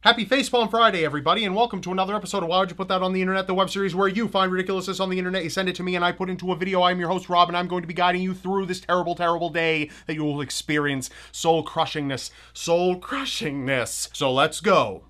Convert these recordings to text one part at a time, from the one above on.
Happy Facepalm Friday, everybody, and welcome to another episode of Why Would You Put That on the Internet, the web series where you find ridiculousness on the internet, you send it to me, and I put into a video. I'm your host, Rob, and I'm going to be guiding you through this terrible, terrible day that you will experience. Soul-crushingness. Soul-crushingness. So let's go.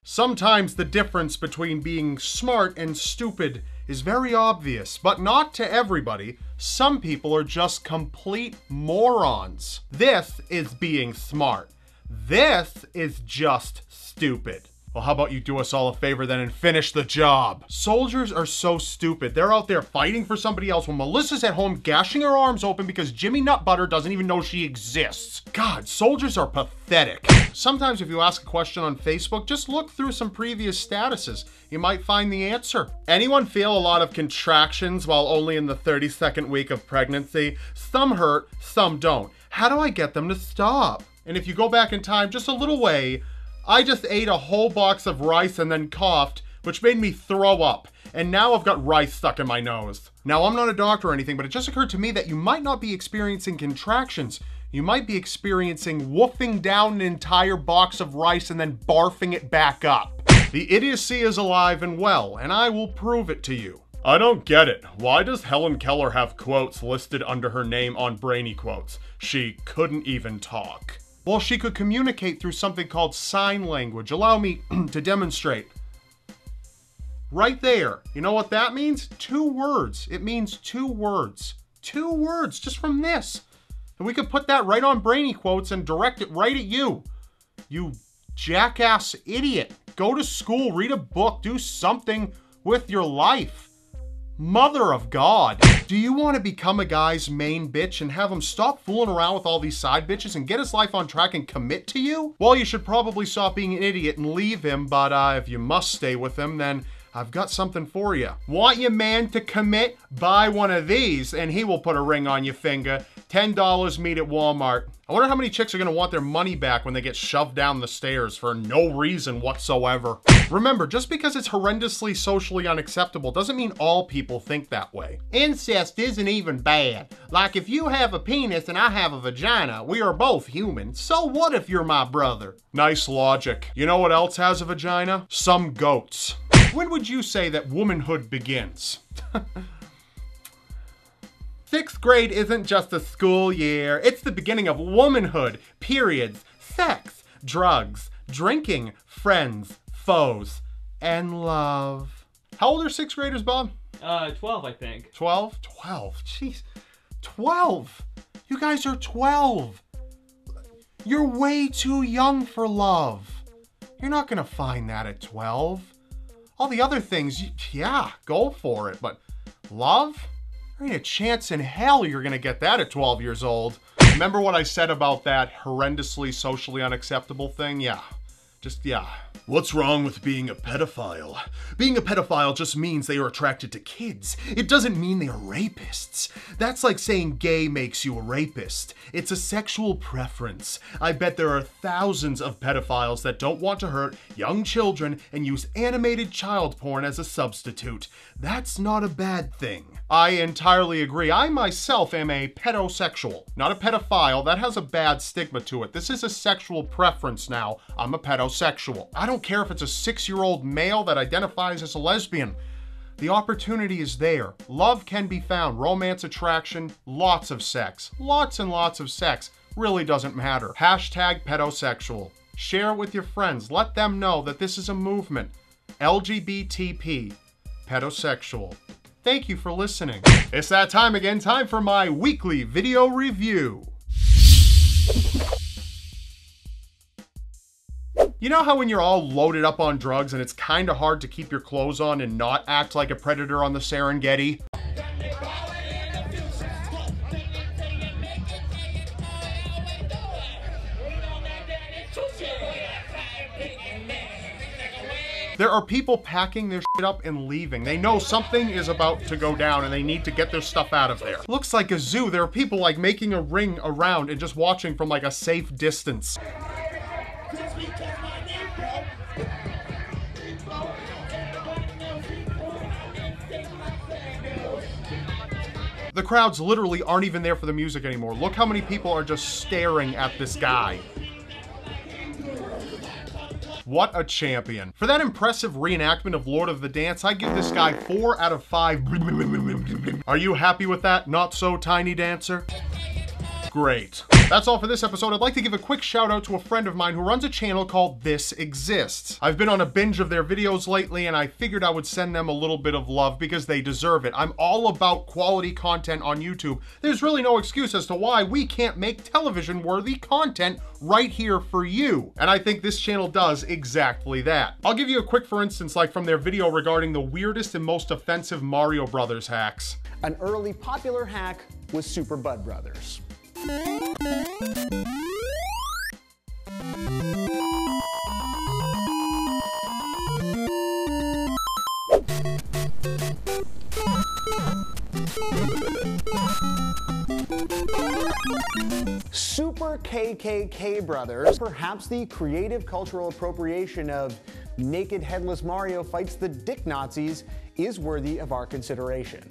Sometimes the difference between being smart and stupid is very obvious, but not to everybody. Some people are just complete morons. This is being smart. This is just stupid. Well, how about you do us all a favor then and finish the job? Soldiers are so stupid. They're out there fighting for somebody else when Melissa's at home gashing her arms open because Jimmy Nutbutter doesn't even know she exists. God, soldiers are pathetic. Sometimes if you ask a question on Facebook, just look through some previous statuses. You might find the answer. Anyone feel a lot of contractions while only in the 32nd week of pregnancy? Some hurt, some don't. How do I get them to stop? And if you go back in time just a little way, I just ate a whole box of rice and then coughed, which made me throw up. And now I've got rice stuck in my nose. Now, I'm not a doctor or anything, but it just occurred to me that you might not be experiencing contractions. You might be experiencing woofing down an entire box of rice and then barfing it back up. The idiocy is alive and well, and I will prove it to you. I don't get it. Why does Helen Keller have quotes listed under her name on Brainy Quotes? She couldn't even talk. Well, she could communicate through something called sign language. Allow me to demonstrate. Right there. You know what that means? 2 words. It means 2 words. 2 words just from this. And we could put that right on Brainy Quotes and direct it right at you. You jackass idiot. Go to school, read a book, do something with your life. Mother of God. Do you want to become a guy's main bitch and have him stop fooling around with all these side bitches and get his life on track and commit to you? Well, you should probably stop being an idiot and leave him, but if you must stay with him, then I've got something for you. Want your man to commit? Buy one of these and he will put a ring on your finger. $10, meet at Walmart. I wonder how many chicks are gonna want their money back when they get shoved down the stairs for no reason whatsoever. Remember, just because it's horrendously socially unacceptable doesn't mean all people think that way. Incest isn't even bad. Like if you have a penis and I have a vagina, we are both human. So what if you're my brother? Nice logic. You know what else has a vagina? Some goats. When would you say that womanhood begins? 6th grade isn't just a school year, it's the beginning of womanhood, periods, sex, drugs, drinking, friends, foes, and love. How old are 6th graders, Bob? 12, I think. 12? 12, jeez. 12! You guys are 12! You're way too young for love. You're not gonna find that at 12. All the other things, yeah, go for it, but love? There ain't a chance in hell you're gonna get that at 12 years old. Remember what I said about that horrendously socially unacceptable thing? Yeah. Yeah. What's wrong with being a pedophile? Being a pedophile just means they are attracted to kids. It doesn't mean they are rapists. That's like saying gay makes you a rapist. It's a sexual preference. I bet there are thousands of pedophiles that don't want to hurt young children and use animated child porn as a substitute. That's not a bad thing. I entirely agree. I myself am a pedosexual. Not a pedophile. That has a bad stigma to it. This is a sexual preference now. I'm a pedosexual. I don't care if it's a 6-year-old male that identifies as a lesbian. The opportunity is there. Love can be found. Romance, attraction, lots of sex. Lots and lots of sex. Really doesn't matter. Hashtag pedosexual. Share it with your friends. Let them know that this is a movement. LGBTP. Pedosexual. Thank you for listening. It's that time again. Time for my weekly video review. You know how when you're all loaded up on drugs and it's kind of hard to keep your clothes on and not act like a predator on the Serengeti? There are people packing their shit up and leaving. They know something is about to go down and they need to get their stuff out of there. Looks like a zoo. There are people like making a ring around and just watching from like a safe distance. The crowds literally aren't even there for the music anymore. Look how many people are just staring at this guy. What a champion. For that impressive reenactment of Lord of the Dance, I give this guy 4 out of 5. Are you happy with that? Not so, Tiny Dancer? Great. That's all for this episode. I'd like to give a quick shout out to a friend of mine who runs a channel called This Exists. I've been on a binge of their videos lately, and I figured I would send them a little bit of love because they deserve it. I'm all about quality content on YouTube. There's really no excuse as to why we can't make television-worthy content right here for you. And I think this channel does exactly that. I'll give you a quick for instance, like from their video regarding the weirdest and most offensive Mario Brothers hacks. An early popular hack was Super Bud Brothers. Super KKK Brothers, perhaps the creative cultural appropriation of naked headless Mario fights the Dick Nazis, is worthy of our consideration.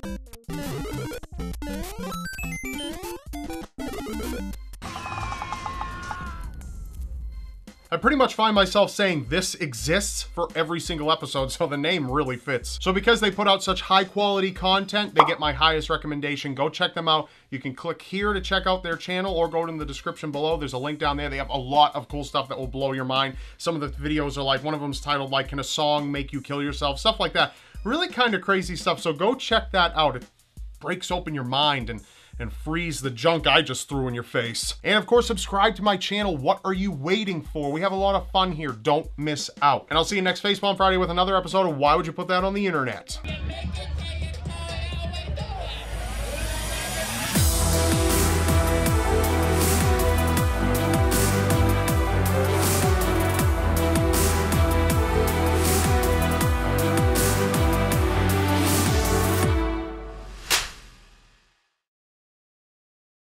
I pretty much find myself saying This Exists for every single episode, so the name really fits. So because they put out such high quality content, they get my highest recommendation. Go check them out. You can click here to check out their channel or go in the description below. There's a link down there. They have a lot of cool stuff that will blow your mind. Some of the videos are like, one of them's titled like, Can a Song Make You Kill Yourself? Stuff like that. Really kind of crazy stuff. So go check that out. It breaks open your mind and freeze the junk I just threw in your face. And of course, subscribe to my channel. What are you waiting for? We have a lot of fun here. Don't miss out. And I'll see you next Facepalm Friday with another episode of Why Would You Put That on the Internet?